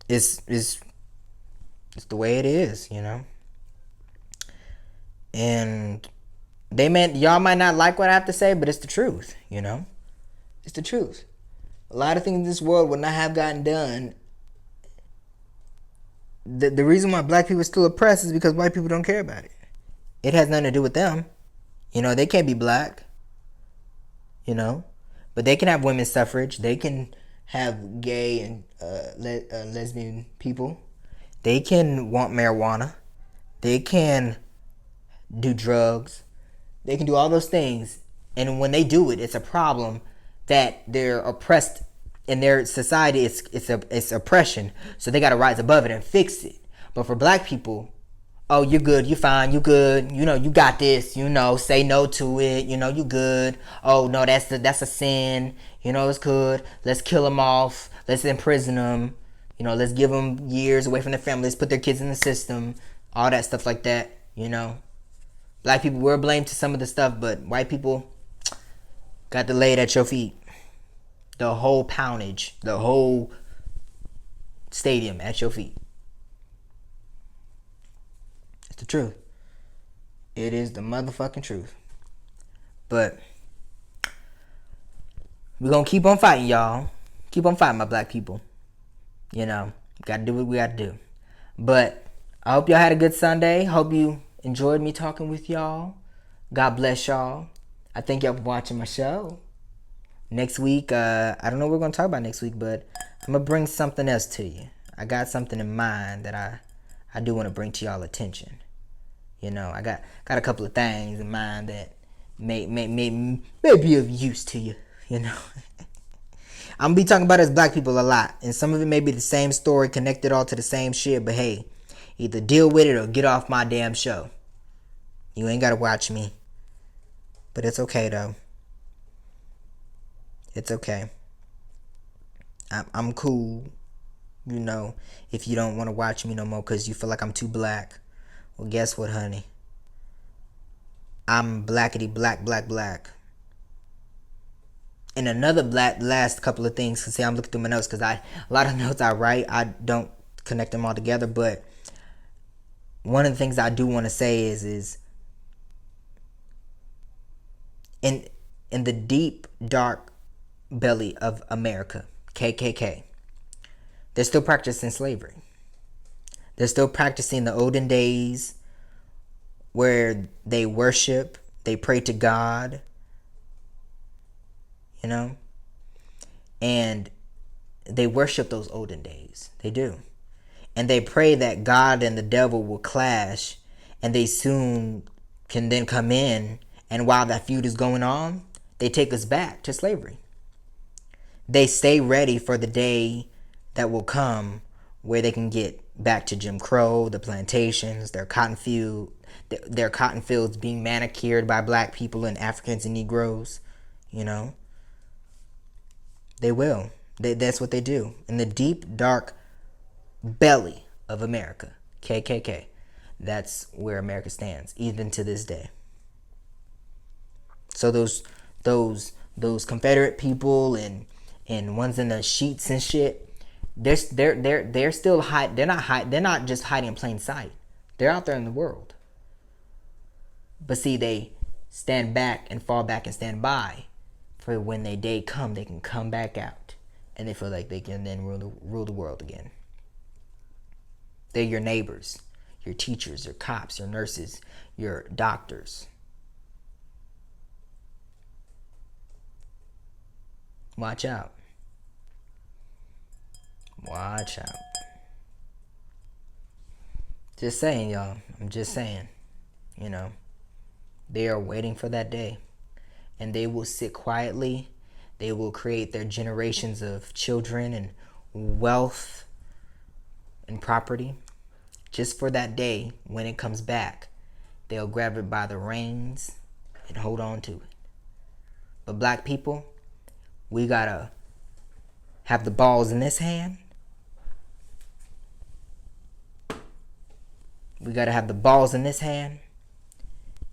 It's the way it is. You know. And y'all might not like what I have to say, but it's the truth. You know. It's the truth. A lot of things in this world would not have gotten done. The reason why black people are still oppressed is because white people don't care about it. It has nothing to do with them. You know, they can't be black. You know, but they can have women's suffrage. They can have gay and lesbian people. They can want marijuana. They can do drugs. They can do all those things. And when they do it, it's a problem that they're oppressed in their society. It's oppression. So they got to rise above it and fix it. But for black people, oh, you're good, you're fine, you good, you know, you got this, you know, say no to it, you know, you good. Oh no, that's a sin, you know, it's good. Let's kill them off. Let's imprison them. You know, let's give them years away from their family. Let's put their kids in the system. All that stuff like that, you know. Black people were blamed to some of the stuff, but white people got to lay it at your feet. The whole poundage, the whole stadium at your feet. It's the truth. It is the motherfucking truth. But we're going to keep on fighting, y'all. Keep on fighting, my black people. You know, got to do what we got to do. But I hope y'all had a good Sunday. Hope you enjoyed me talking with y'all. God bless y'all. I thank y'all for watching my show. Next week, I don't know what we're going to talk about next week, but I'm going to bring something else to you. I got something in mind that I do want to bring to y'all attention. You know, I got a couple of things in mind that may be of use to you, you know. I'm going to be talking about us black people a lot, and some of it may be the same story, connected all to the same shit, but hey, either deal with it or get off my damn show. You ain't got to watch me. But it's okay, though. It's okay. I'm cool, you know, if you don't want to watch me no more because you feel like I'm too black. Well, guess what, honey? I'm blackity black. And another last couple of things, because see, I'm looking through my notes, because a lot of notes I write, I don't connect them all together, but one of the things I do want to say is in the deep, dark belly of America, KKK, they're still practicing slavery. They're still practicing the olden days where they worship, they pray to God, you know, and they worship those olden days. They do. And they pray that God and the devil will clash, and they soon can then come in, and while that feud is going on, they take us back to slavery. They stay ready for the day that will come where they can get back to Jim Crow, the plantations, their cotton fields being manicured by black people and Africans and Negroes, you know. They will. That's what they do. In the deep, dark belly of America, KKK, that's where America stands, even to this day. So those Confederate people and ones in the sheets and shit, they're still hide. They're not just hiding in plain sight. They're out there in the world. But see, they stand back and fall back and stand by for when their day come, they can come back out, and they feel like they can then rule the world again. They're your neighbors, your teachers, your cops, your nurses, your doctors. Watch out. Watch out. Just saying, y'all. I'm just saying. You know, they are waiting for that day. And they will sit quietly. They will create their generations of children and wealth and property just for that day when it comes back. they'll grab it by the reins and hold on to it. But black people, we gotta have the balls in this hand. We gotta have the balls in this hand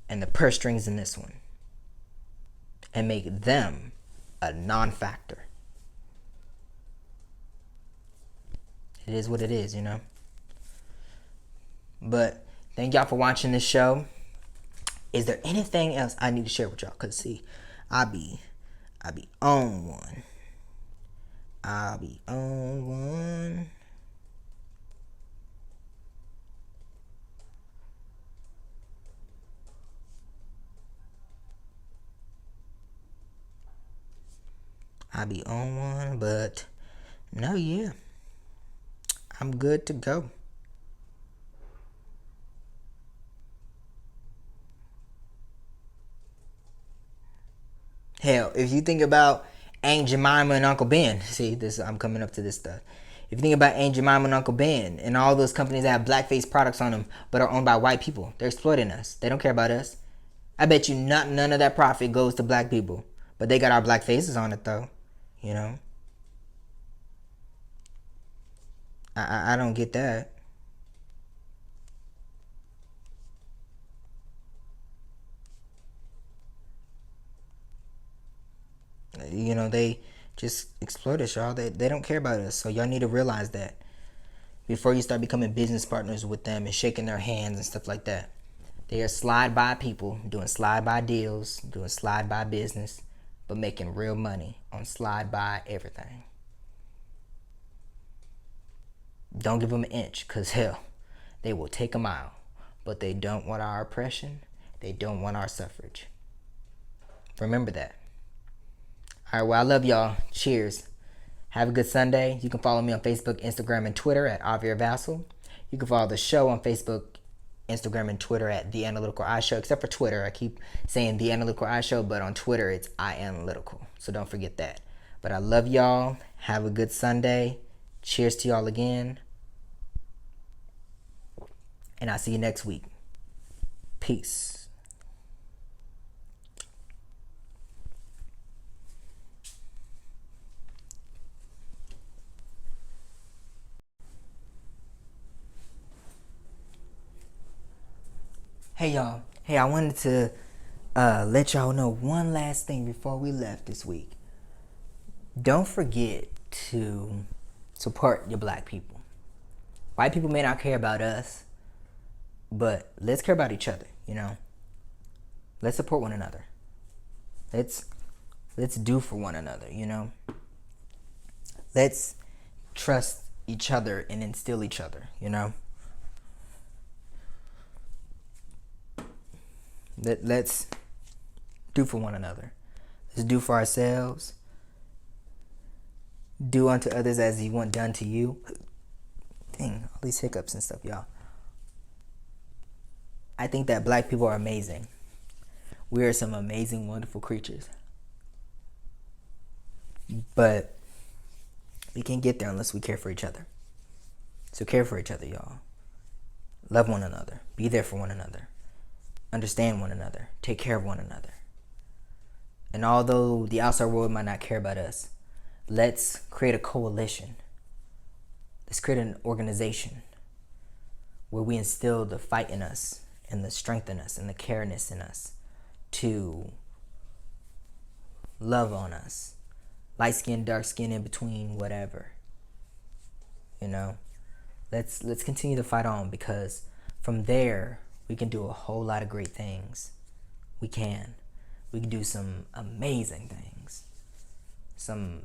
and the purse strings in this one. And make them a non-factor. It is what it is, you know. But thank y'all for watching this show. Is there anything else I need to share with y'all? Cause see, I be on one. I'll be on one. I'll be on one, but no, yeah. I'm good to go. Hell, if you think about Aunt Jemima and Uncle Ben, see this, I'm coming up to this stuff. If you think about Aunt Jemima and Uncle Ben and all those companies that have blackface products on them but are owned by white people, they're exploiting us. They don't care about us. I bet you none of that profit goes to black people, but they got our black faces on it though. You know, I don't get that. You know, they just exploit us, y'all. They don't care about us. So y'all need to realize that before you start becoming business partners with them and shaking their hands and stuff like that. They are slide by people, doing slide by deals, doing slide by business, but making real money on slide by everything. Don't give them an inch, because hell, they will take a mile. But they don't want our oppression. They don't want our suffrage. Remember that. All right, well, I love y'all. Cheers. Have a good Sunday. You can follow me on Facebook, Instagram, and Twitter at Javier Vassal. You can follow the show on Facebook, Instagram, and Twitter at The Analytical Eye Show. Except for Twitter, I keep saying The Analytical Eye Show, but on Twitter, it's I Analytical. So don't forget that. But I love y'all. Have a good Sunday. Cheers to y'all again. And I'll see you next week. Peace. Hey y'all. Hey, I wanted to let y'all know one last thing before we left this week. Don't forget to support your black people. White people may not care about us, but let's care about each other, you know. Let's support one another. Let's do for one another, you know. Let's trust each other and instill each other, you know. Let's do for one another. Let's do for ourselves. Do unto others as you want done to you. Dang, all these hiccups and stuff, y'all. I think that black people are amazing. We are some amazing, wonderful creatures. But we can't get there unless we care for each other. So care for each other, y'all. Love one another. Be there for one another. Understand one another. Take care of one another. And although the outside world might not care about us, let's create a coalition. Let's create an organization where we instill the fight in us and the strength in us and the careness in us to love on us. Light skin, dark skin, in between, whatever. You know, let's continue to fight on, because from there we can do a whole lot of great things. We can do some amazing things. Some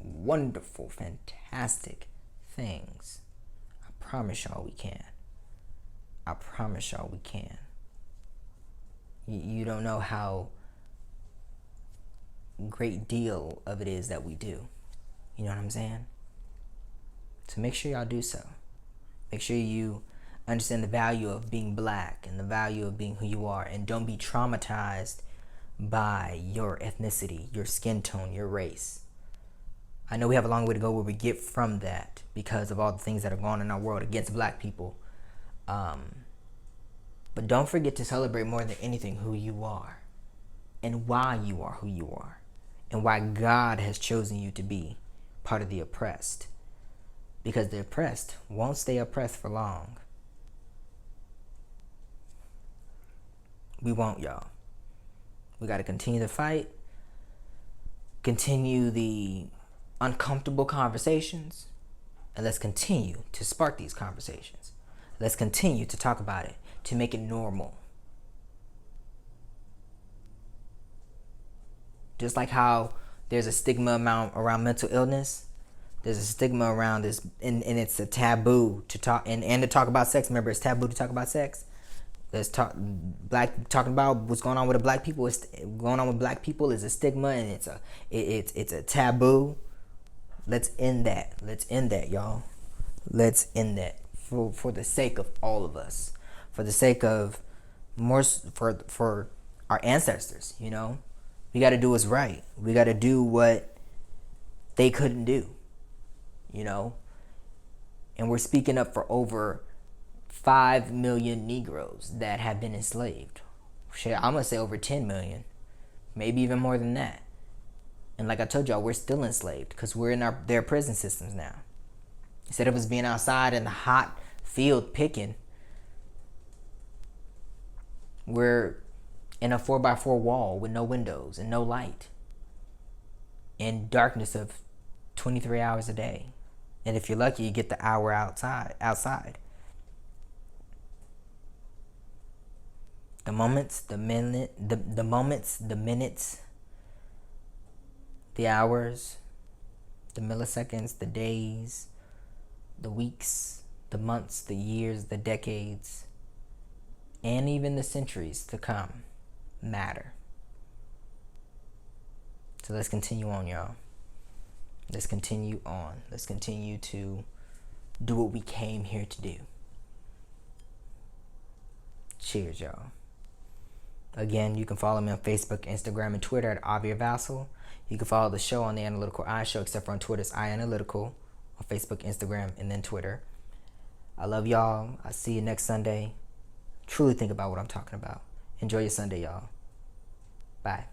wonderful, fantastic things. I promise y'all we can. I promise y'all we can. You don't know how great deal of it is that we do. You know what I'm saying? So make sure y'all do so. Make sure you understand the value of being black and the value of being who you are, and don't be traumatized by your ethnicity, your skin tone, your race. I know we have a long way to go where we get from that because of all the things that are going on in our world against black people. But don't forget to celebrate more than anything who you are and why you are who you are and why God has chosen you to be part of the oppressed. Because the oppressed won't stay oppressed for long. We won't, y'all. We got to continue the fight, continue the uncomfortable conversations, and let's continue to spark these conversations. Let's continue to talk about it, to make it normal. Just like how there's a stigma amount around mental illness, there's a stigma around this, and it's a taboo to talk, and to talk about sex. Remember, it's taboo to talk about sex. Let's talk talking about what's going on with the black people. It's going on with black people is a stigma, and it's a taboo. Let's end that. Let's end that, y'all. Let's end that for the sake of all of us, for the sake of for our ancestors. You know, we got to do what's right. We got to do what they couldn't do. You know, and we're speaking up for over 5 million Negroes that have been enslaved. Shit, I'm gonna say over 10 million, maybe even more than that. And like I told y'all, we're still enslaved because we're in their prison systems now. Instead of us being outside in the hot field picking, we're in a 4x4 wall with no windows and no light, in darkness of 23 hours a day. And if you're lucky, you get the hour outside. The moments, the minutes, the hours, the milliseconds, the days, the weeks, the months, the years, the decades, and even the centuries to come matter. So let's continue on, y'all. Let's continue on. Let's continue to do what we came here to do. Cheers, y'all. Again, you can follow me on Facebook, Instagram, and Twitter at Avia Vassal. You can follow the show on the Analytical Eye Show, except for on Twitter, it's iAnalytical. On Facebook, Instagram, and then Twitter. I love y'all. I'll see you next Sunday. Truly think about what I'm talking about. Enjoy your Sunday, y'all. Bye.